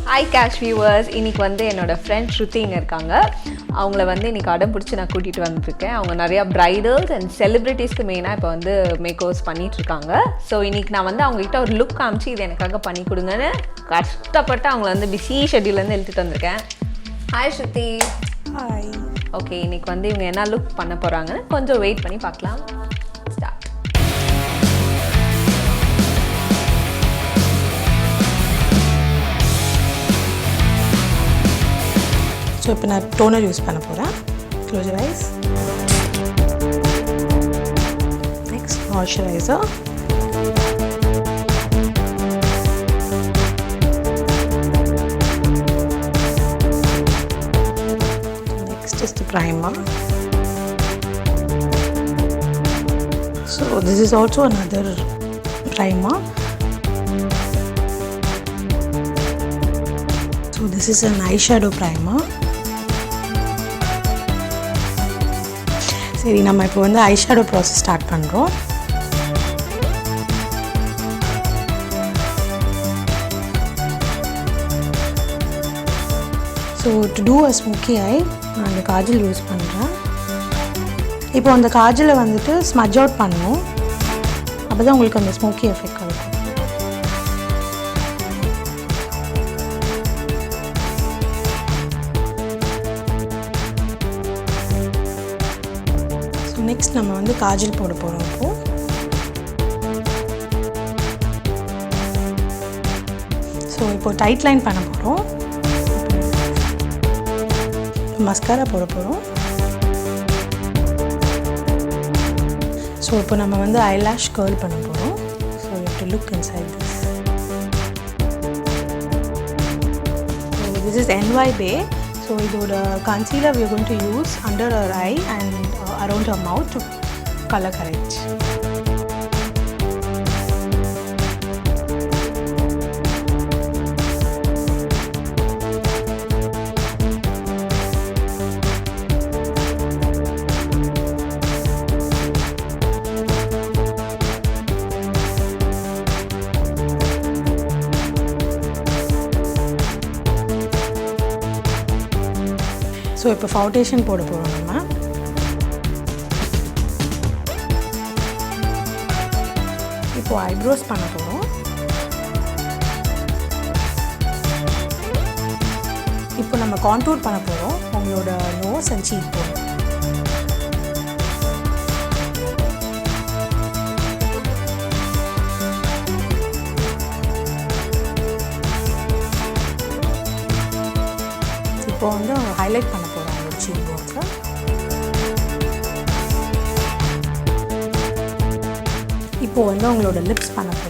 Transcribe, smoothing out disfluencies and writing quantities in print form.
Hi cash viewers, இன்றைக்கி வந்து என்னோடய ஃப்ரெண்ட் ஸ்ருதி இங்கே இருக்காங்க. அவங்கள வந்து இன்றைக்கி அடம் பிடிச்சி நான் கூட்டிகிட்டு வந்துருக்கேன். அவங்க நிறையா ப்ரைடல்ஸ் அண்ட் செலிப்ரிட்டிஸ்க்கு மெயினாக இப்போ வந்து மேக் ஓவர்ஸ் பண்ணிகிட்ருக்காங்க. ஸோ இன்றைக்கி நான் வந்து அவங்ககிட்ட ஒரு லுக் காமிச்சு இது எனக்காக பண்ணி கொடுங்கன்னு கஷ்டப்பட்டு அவங்கள வந்து பிஸி ஷெட்யூல்லேருந்து எழுதிட்டு வந்திருக்கேன். ஹாய் ஸ்ருதி. ஹாய். ஓகே, இன்றைக்கி வந்து இவங்க என்ன லுக் பண்ண போகிறாங்கன்னு கொஞ்சம் வெயிட் பண்ணி பார்க்கலாம். ஸ்டார்ட். ஸோ இப்போ நான் டோனர் யூஸ் பண்ண போகிறேன். Close your eyes. Next moisturiser. Next is the primer. So this is also another primer. So this is an eyeshadow primer. சரி, நம்ம இப்போ வந்து ஐஷேடோ ப்ராசஸ் ஸ்டார்ட் பண்ணுறோம். So to do a smoky eye நான் அந்த Kajal use பண்ணுறேன். இப்போ அந்த காஜலை வந்துட்டு ஸ்மட்ஜ் அவுட் பண்ணணும். அப்போ தான் உங்களுக்கு அந்த ஸ்மோக்கி எஃபெக்ட் கிடைக்கும். நெக்ஸ்ட் நம்ம வந்து காஜல் போட போகிறோம். இப்போது ஸோ இப்போது டைட் லைன் பண்ண போகிறோம். மஸ்காரா போட போகிறோம். ஸோ இப்போ நம்ம வந்து ஐலாஷ் கர்ல் பண்ண போகிறோம். So you have to look inside this. So this is NY Bae. So இதோட concealer we are going to use under our eye and around our mouth to color correct. So இப்போ foundation போட போகிறோம். நம்ம இப்போ eyebrows பண்ண போகிறோம். இப்போ நம்ம கான்டூர் பண்ண போகிறோம். உங்களோட நோஸ் அண்ட் சீக் போகிறோம். இப்போ வந்து ஹைலைட் பண்ண போகிறோம் உங்களோட சீக் போன்ஸை. இப்போது வந்து உங்களோட லிப்ஸ் பண்ண போகிறோம்.